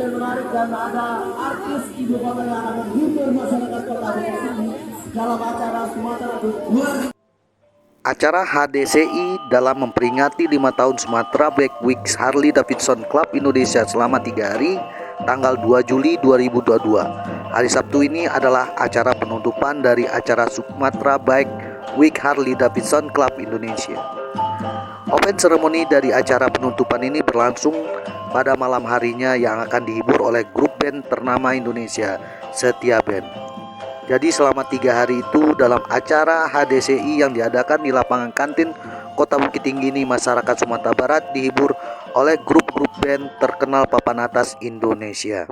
dan menarik, dan ada artis ibu kota yang akan menghibur masyarakat kota Bukit Tinggi dalam acara Sumatera luar. Acara HDCI dalam memperingati 5 tahun Sumatera Black Week Harley Davidson Club Indonesia selama 3 hari, tanggal 2 Juli 2022. Hari Sabtu ini adalah acara penutupan dari acara Sumatera Black Week Harley Davidson Club Indonesia. Open ceremony dari acara penutupan ini berlangsung pada malam harinya yang akan dihibur oleh grup band ternama Indonesia, Setia Band. Jadi selama 3 hari itu dalam acara HDCI yang diadakan di lapangan kantin Kota Bukit Tinggi ini, masyarakat Sumatera Barat dihibur oleh grup-grup band terkenal papan atas Indonesia.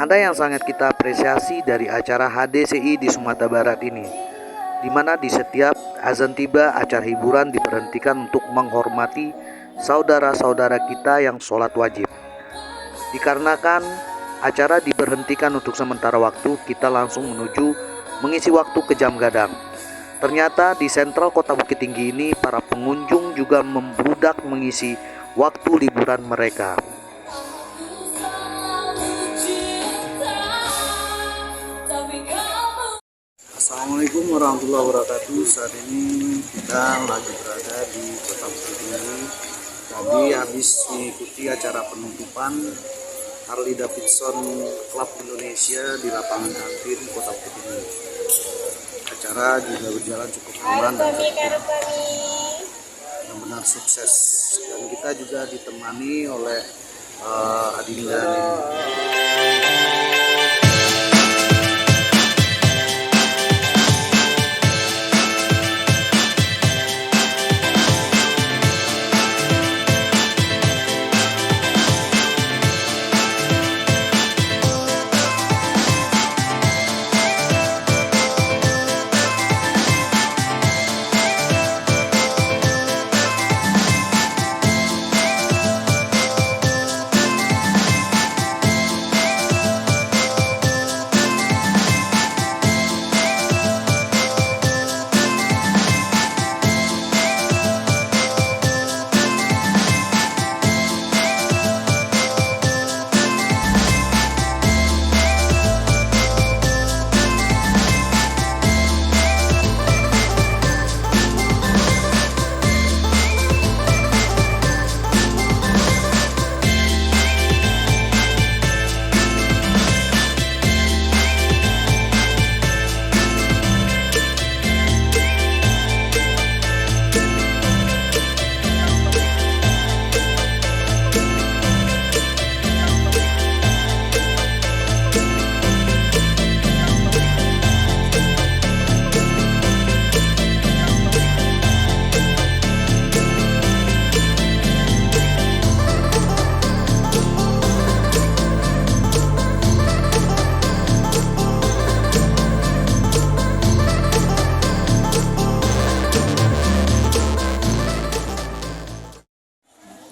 Ada yang sangat kita apresiasi dari acara HDCI di Sumatera Barat ini, di mana di setiap azan tiba acara hiburan diberhentikan untuk menghormati saudara-saudara kita yang sholat wajib. Dikarenakan acara diberhentikan untuk sementara waktu, kita langsung menuju mengisi waktu ke Jam Gadang. Ternyata di sentral Kota Bukit Tinggi ini para pengunjung juga membludak mengisi waktu liburan mereka. Assalamualaikum warahmatullahi wabarakatuh. Saat ini kita lagi berada di Kota Bukit Tinggi. Tadi habis mengikuti acara penutupan Harley Davidson Club Indonesia di lapangan kantin Kota Bukit Tinggi. Acara juga berjalan cukup aman dan benar-benar sukses. Dan kita juga ditemani oleh Adinda ini.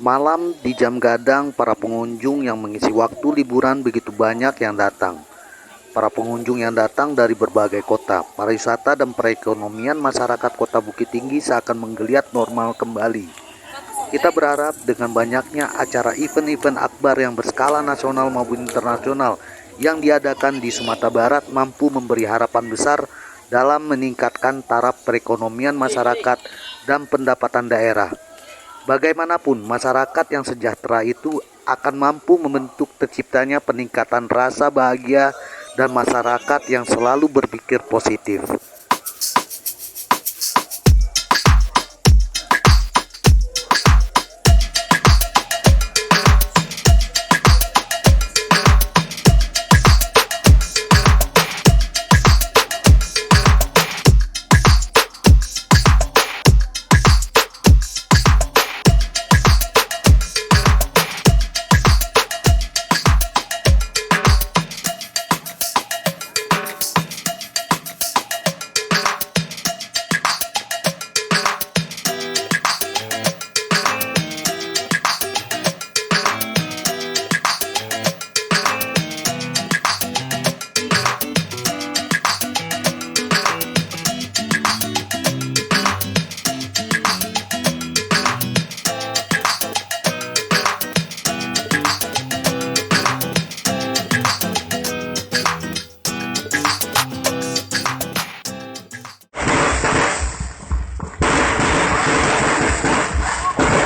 Malam di Jam Gadang, para pengunjung yang mengisi waktu liburan begitu banyak yang datang. Para pengunjung yang datang dari berbagai kota, pariwisata dan perekonomian masyarakat Kota Bukit Tinggi seakan menggeliat normal kembali. Kita berharap dengan banyaknya acara event-event akbar yang berskala nasional maupun internasional yang diadakan di Sumatera Barat mampu memberi harapan besar dalam meningkatkan taraf perekonomian masyarakat dan pendapatan daerah. Bagaimanapun, masyarakat yang sejahtera itu akan mampu membentuk terciptanya peningkatan rasa bahagia dan masyarakat yang selalu berpikir positif.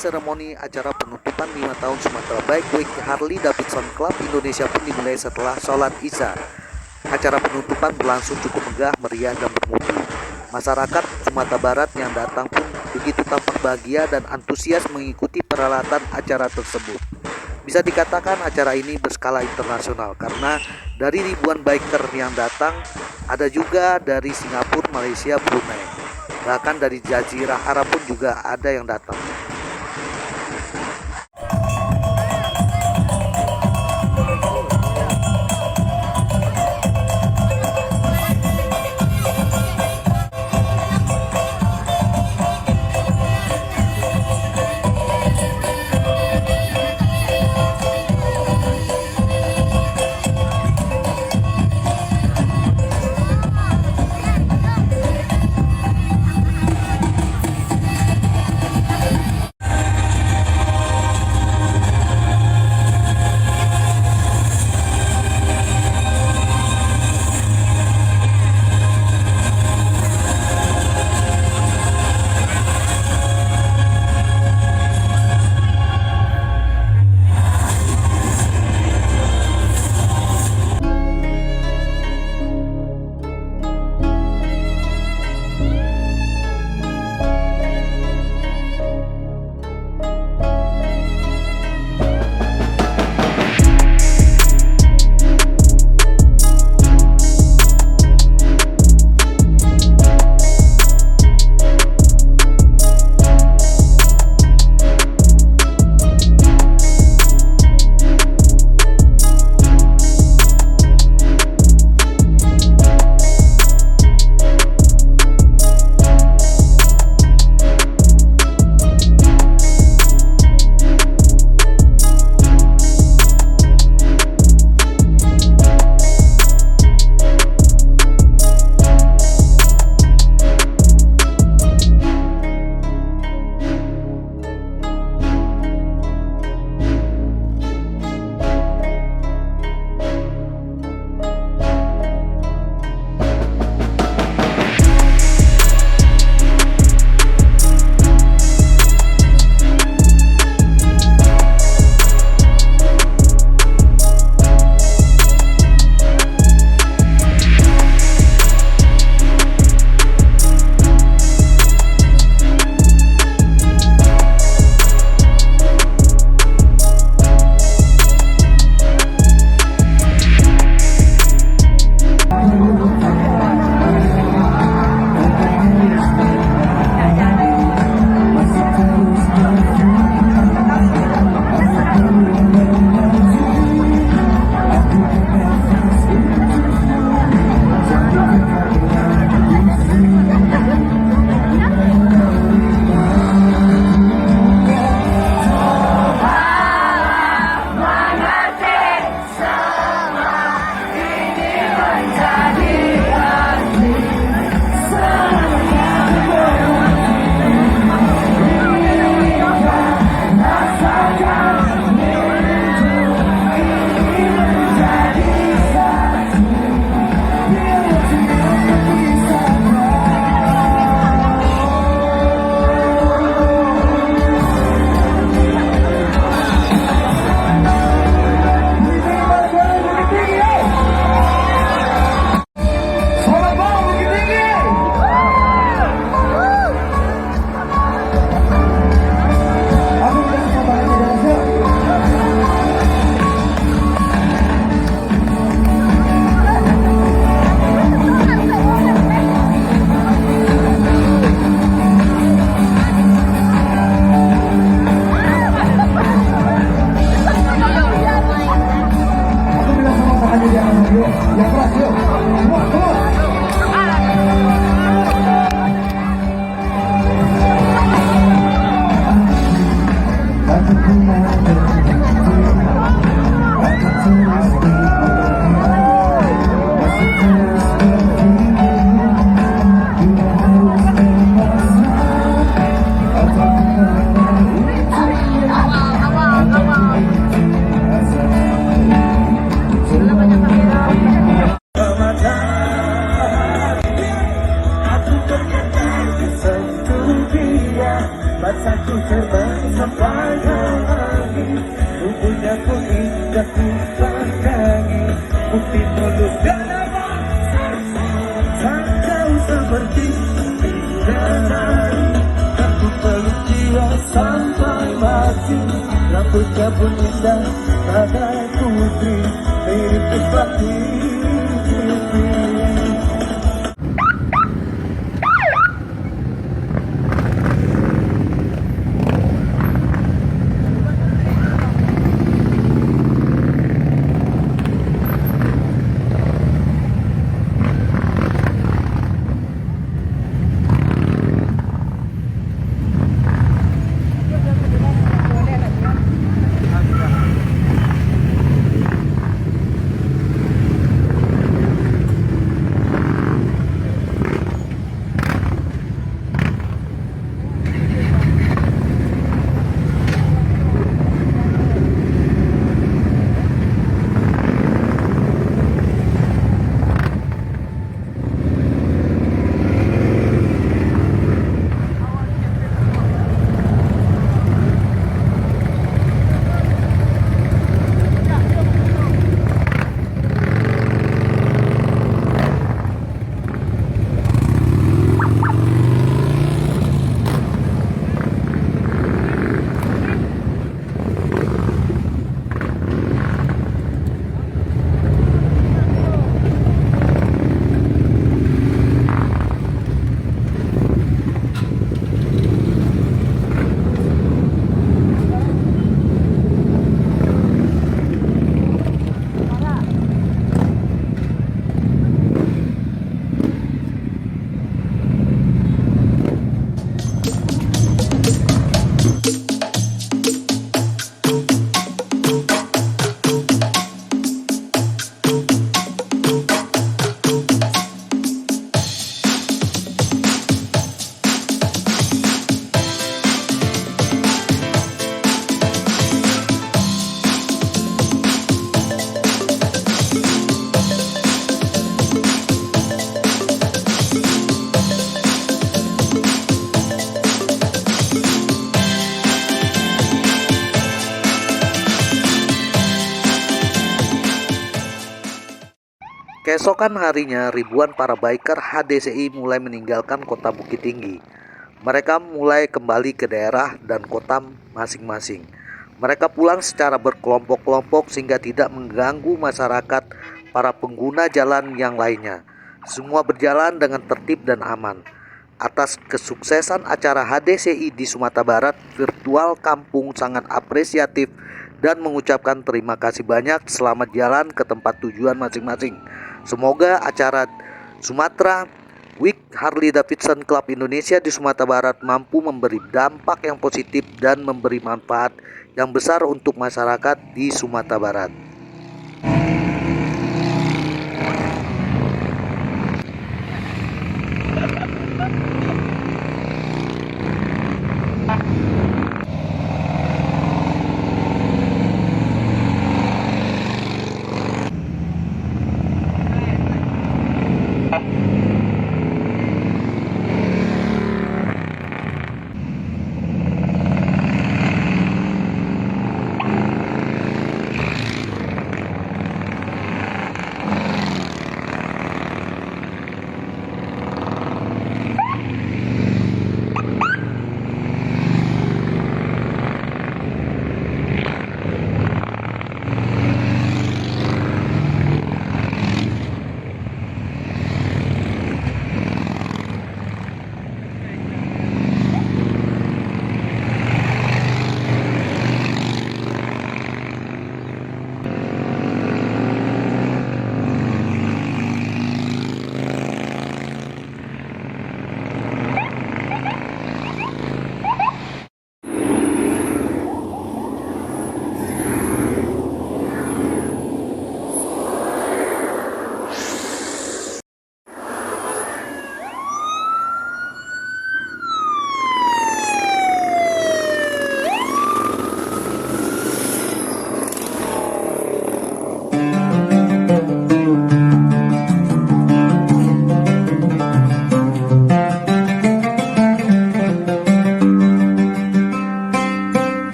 Seremoni acara penutupan 5 tahun Sumatera Bike Week Harley Davidson Club Indonesia pun dimulai setelah sholat Isya. Acara penutupan berlangsung cukup megah, meriah, dan bermutu. Masyarakat Sumatera Barat yang datang pun begitu tampak bahagia dan antusias mengikuti peralatan acara tersebut. Bisa dikatakan acara ini berskala internasional karena dari ribuan biker yang datang, ada juga dari Singapura, Malaysia, Brunei. Bahkan dari Jazirah Arab pun juga ada yang datang. Satu terbang sampai ke angin, tubuhnya pun indah ku pandangi. Putih mulus dan abang, tak jauh seperti bidadari. Aku peluk dia sampai mati. Rambutnya pun indah bagai putri, mirip seperti putri. Keesokan harinya, ribuan para biker HDCI mulai meninggalkan kota Bukit Tinggi. Mereka mulai kembali ke daerah dan kota masing-masing. Mereka pulang secara berkelompok-kelompok sehingga tidak mengganggu masyarakat para pengguna jalan yang lainnya. Semua berjalan dengan tertib dan aman. Atas kesuksesan acara HDCI di Sumatera Barat, Virtual Kampung sangat apresiatif dan mengucapkan terima kasih banyak. Selamat jalan ke tempat tujuan masing-masing. Semoga acara Sumatera Week Harley Davidson Club Indonesia di Sumatera Barat mampu memberi dampak yang positif dan memberi manfaat yang besar untuk masyarakat di Sumatera Barat.